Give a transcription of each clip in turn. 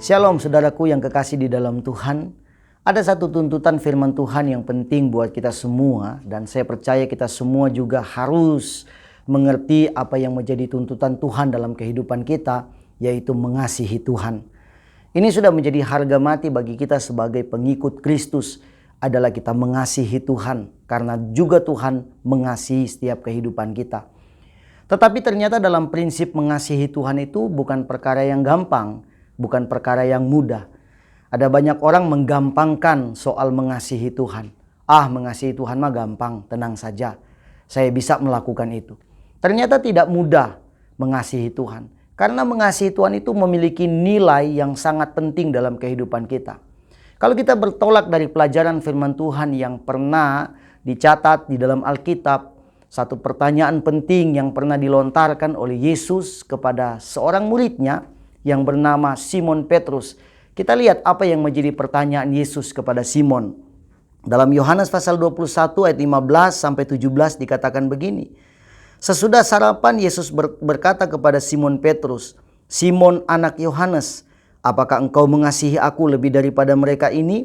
Shalom saudaraku yang kekasih di dalam Tuhan. Ada satu tuntutan firman Tuhan yang penting buat kita semua, dan saya percaya kita semua juga harus mengerti apa yang menjadi tuntutan Tuhan dalam kehidupan kita, yaitu mengasihi Tuhan. Ini sudah menjadi harga mati bagi kita sebagai pengikut Kristus, adalah kita mengasihi Tuhan, karena juga Tuhan mengasihi setiap kehidupan kita. Tetapi ternyata dalam prinsip mengasihi Tuhan itu bukan perkara yang gampang, bukan perkara yang mudah. Ada banyak orang menggampangkan soal mengasihi Tuhan. Mengasihi Tuhan mah gampang, tenang saja. Saya bisa melakukan itu. Ternyata tidak mudah mengasihi Tuhan. Karena mengasihi Tuhan itu memiliki nilai yang sangat penting dalam kehidupan kita. Kalau kita bertolak dari pelajaran firman Tuhan yang pernah dicatat di dalam Alkitab, satu pertanyaan penting yang pernah dilontarkan oleh Yesus kepada seorang muridnya yang bernama Simon Petrus. Kita lihat apa yang menjadi pertanyaan Yesus kepada Simon. Dalam Yohanes pasal 21 ayat 15 sampai 17 dikatakan begini. Sesudah sarapan Yesus berkata kepada Simon Petrus, "Simon anak Yohanes, apakah engkau mengasihi aku lebih daripada mereka ini?"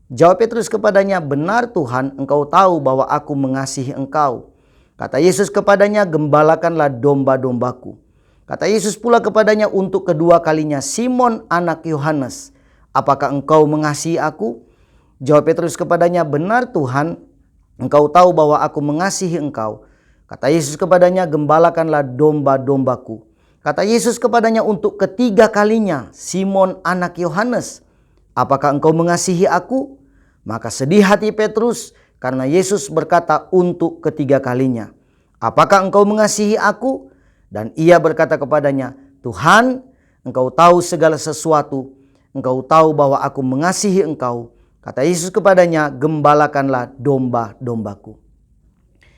Jawab Petrus kepadanya, "Benar Tuhan, engkau tahu bahwa aku mengasihi engkau." Kata Yesus kepadanya, "Gembalakanlah domba-dombaku." Kata Yesus pula kepadanya untuk kedua kalinya, "Simon anak Yohanes, apakah engkau mengasihi aku?" Jawab Petrus kepadanya, "Benar Tuhan, engkau tahu bahwa aku mengasihi engkau." Kata Yesus kepadanya, "Gembalakanlah domba-dombaku." Kata Yesus kepadanya untuk ketiga kalinya, "Simon anak Yohanes, apakah engkau mengasihi aku?" Maka sedih hati Petrus karena Yesus berkata untuk ketiga kalinya, "Apakah engkau mengasihi aku?" Dan ia berkata kepadanya, "Tuhan, engkau tahu segala sesuatu. Engkau tahu bahwa aku mengasihi engkau." Kata Yesus kepadanya, "Gembalakanlah domba-dombaku."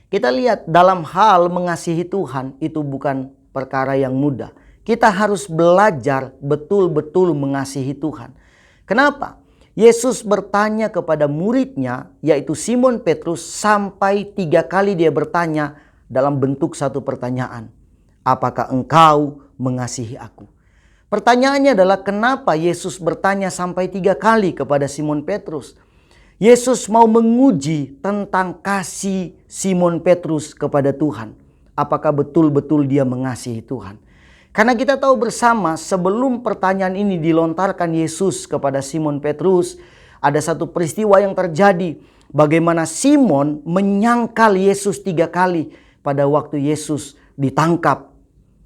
Kita lihat dalam hal mengasihi Tuhan itu bukan perkara yang mudah. Kita harus belajar betul-betul mengasihi Tuhan. Kenapa? Yesus bertanya kepada muridnya, yaitu Simon Petrus, sampai 3 kali dia bertanya dalam bentuk satu pertanyaan. Apakah engkau mengasihi aku? Pertanyaannya adalah kenapa Yesus bertanya sampai 3 kali kepada Simon Petrus? Yesus mau menguji tentang kasih Simon Petrus kepada Tuhan. Apakah betul-betul dia mengasihi Tuhan? Karena kita tahu bersama sebelum pertanyaan ini dilontarkan Yesus kepada Simon Petrus, ada satu peristiwa yang terjadi. Bagaimana Simon menyangkal Yesus 3 kali pada waktu Yesus ditangkap.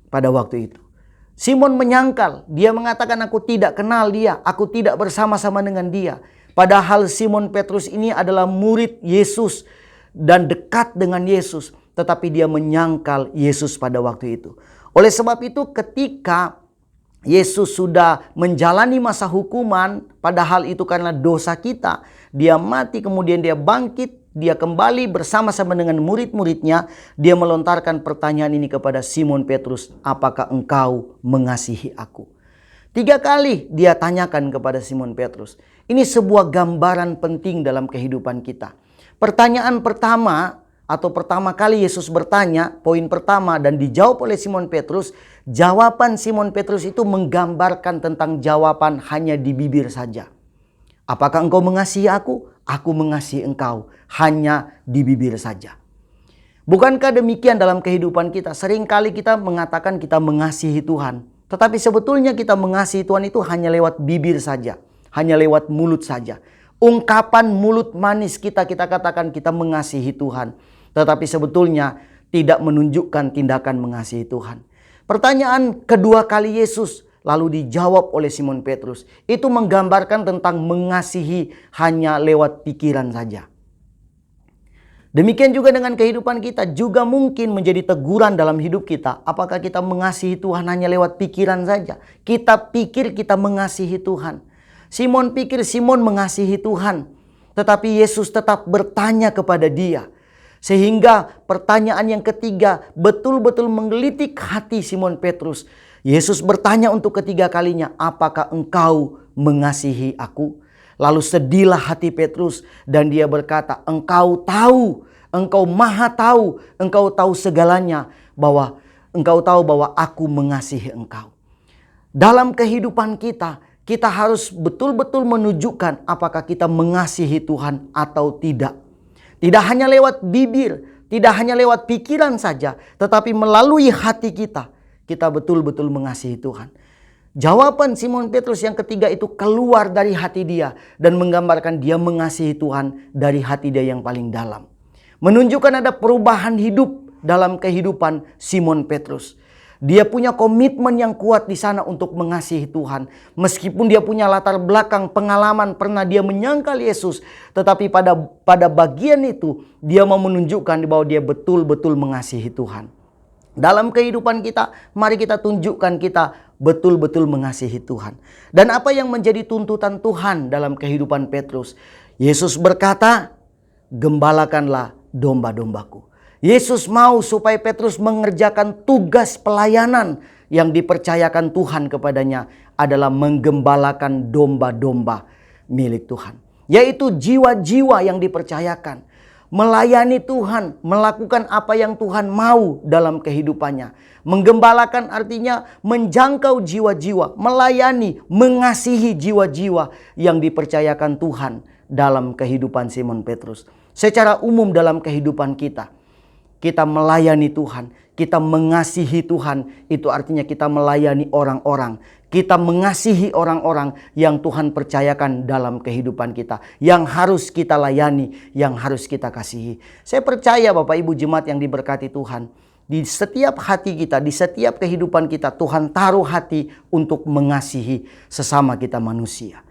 Pada waktu itu Simon menyangkal, dia mengatakan, "Aku tidak kenal dia, aku tidak bersama-sama dengan dia." Padahal Simon Petrus ini adalah murid Yesus dan dekat dengan Yesus, tetapi dia menyangkal Yesus pada waktu itu. Oleh sebab itu ketika Yesus sudah menjalani masa hukuman, padahal itu karena dosa kita, dia mati kemudian dia bangkit, dia kembali bersama-sama dengan murid-muridnya. Dia melontarkan pertanyaan ini kepada Simon Petrus, "Apakah engkau mengasihi aku?" 3 kali dia tanyakan kepada Simon Petrus. Ini sebuah gambaran penting dalam kehidupan kita. Pertanyaan pertama atau pertama kali Yesus bertanya, poin pertama, dan dijawab oleh Simon Petrus. Jawaban Simon Petrus itu menggambarkan tentang jawaban hanya di bibir saja. Apakah engkau mengasihi aku? Aku mengasihi engkau. Hanya di bibir saja. Bukankah demikian dalam kehidupan kita? Seringkali kita mengatakan kita mengasihi Tuhan. Tetapi sebetulnya kita mengasihi Tuhan itu hanya lewat bibir saja. Hanya lewat mulut saja. Ungkapan mulut manis kita katakan kita mengasihi Tuhan. Tetapi sebetulnya tidak menunjukkan tindakan mengasihi Tuhan. Pertanyaan kedua kali Yesus lalu dijawab oleh Simon Petrus. Itu menggambarkan tentang mengasihi hanya lewat pikiran saja. Demikian juga dengan kehidupan kita juga mungkin menjadi teguran dalam hidup kita. Apakah kita mengasihi Tuhan hanya lewat pikiran saja? Kita pikir kita mengasihi Tuhan. Simon pikir Simon mengasihi Tuhan. Tetapi Yesus tetap bertanya kepada dia. Sehingga pertanyaan yang ketiga betul-betul menggelitik hati Simon Petrus. Yesus bertanya untuk ketiga kalinya, "Apakah engkau mengasihi aku?" Lalu sedihlah hati Petrus dan dia berkata, "Engkau tahu, engkau maha tahu, engkau tahu segalanya, bahwa engkau tahu bahwa aku mengasihi engkau." Dalam kehidupan kita, kita harus betul-betul menunjukkan apakah kita mengasihi Tuhan atau tidak. Tidak hanya lewat bibir, tidak hanya lewat pikiran saja, tetapi melalui hati kita, kita betul-betul mengasihi Tuhan. Jawaban Simon Petrus yang ketiga itu keluar dari hati dia dan menggambarkan dia mengasihi Tuhan dari hati dia yang paling dalam. Menunjukkan ada perubahan hidup dalam kehidupan Simon Petrus. Dia punya komitmen yang kuat di sana untuk mengasihi Tuhan. Meskipun dia punya latar belakang pengalaman pernah dia menyangkal Yesus. Tetapi pada bagian itu dia mau menunjukkan bahwa dia betul-betul mengasihi Tuhan. Dalam kehidupan kita, mari kita tunjukkan kita betul-betul mengasihi Tuhan. Dan apa yang menjadi tuntutan Tuhan dalam kehidupan Petrus? Yesus berkata, "Gembalakanlah domba-dombaku." Yesus mau supaya Petrus mengerjakan tugas pelayanan yang dipercayakan Tuhan kepadanya adalah menggembalakan domba-domba milik Tuhan. Yaitu jiwa-jiwa yang dipercayakan. Melayani Tuhan, melakukan apa yang Tuhan mau dalam kehidupannya. Menggembalakan artinya menjangkau jiwa-jiwa, melayani, mengasihi jiwa-jiwa yang dipercayakan Tuhan dalam kehidupan Simon Petrus. Secara umum dalam kehidupan kita melayani Tuhan, kita mengasihi Tuhan, itu artinya kita melayani orang-orang. Kita mengasihi orang-orang yang Tuhan percayakan dalam kehidupan kita, yang harus kita layani, yang harus kita kasihi. Saya percaya Bapak Ibu Jemaat yang diberkati Tuhan, di setiap hati kita, di setiap kehidupan kita, Tuhan taruh hati untuk mengasihi sesama kita manusia.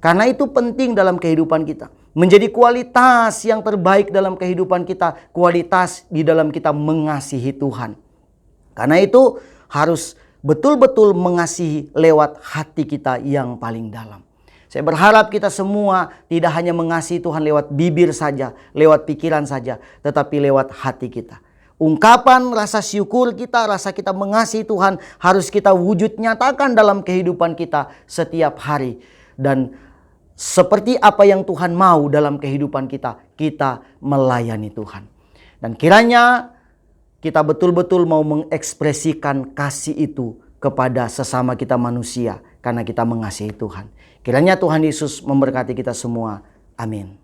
Karena itu penting dalam kehidupan kita. Menjadi kualitas yang terbaik dalam kehidupan kita. Kualitas di dalam kita mengasihi Tuhan. Karena itu harus betul-betul mengasihi lewat hati kita yang paling dalam. Saya berharap kita semua tidak hanya mengasihi Tuhan lewat bibir saja, lewat pikiran saja, tetapi lewat hati kita. Ungkapan rasa syukur kita, rasa kita mengasihi Tuhan harus kita wujud nyatakan dalam kehidupan kita setiap hari. Dan seperti apa yang Tuhan mau dalam kehidupan kita, kita melayani Tuhan. Dan kiranya kita betul-betul mau mengekspresikan kasih itu kepada sesama kita manusia karena kita mengasihi Tuhan. Kiranya Tuhan Yesus memberkati kita semua. Amin.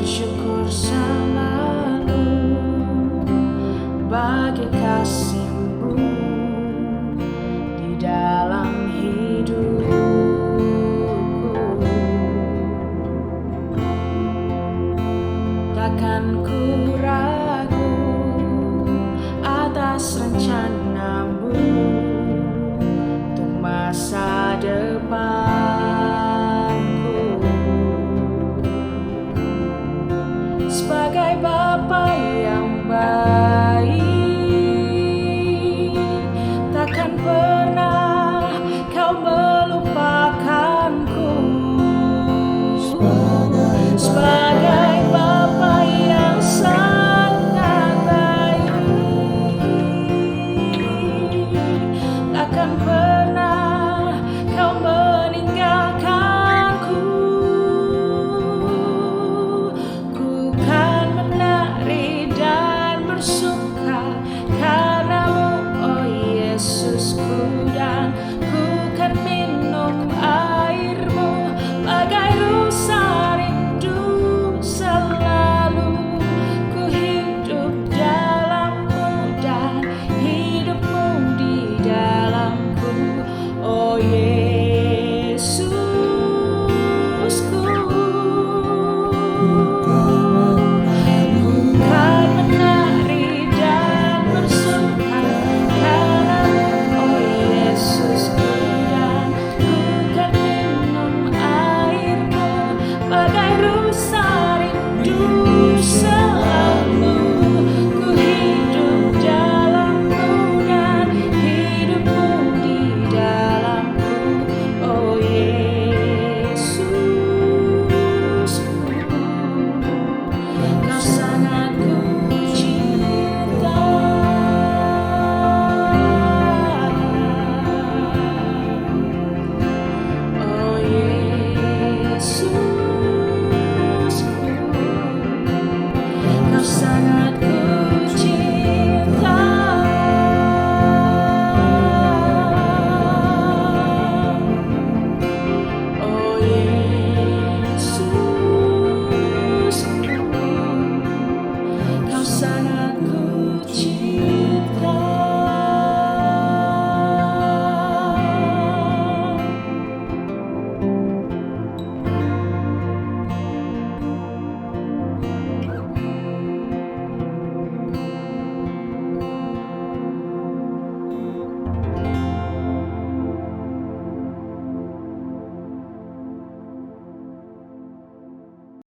Bersyukur selalu bagi kasih-Mu di dalam hidupku. Takkan ku ragu atas rencana-Mu untuk masa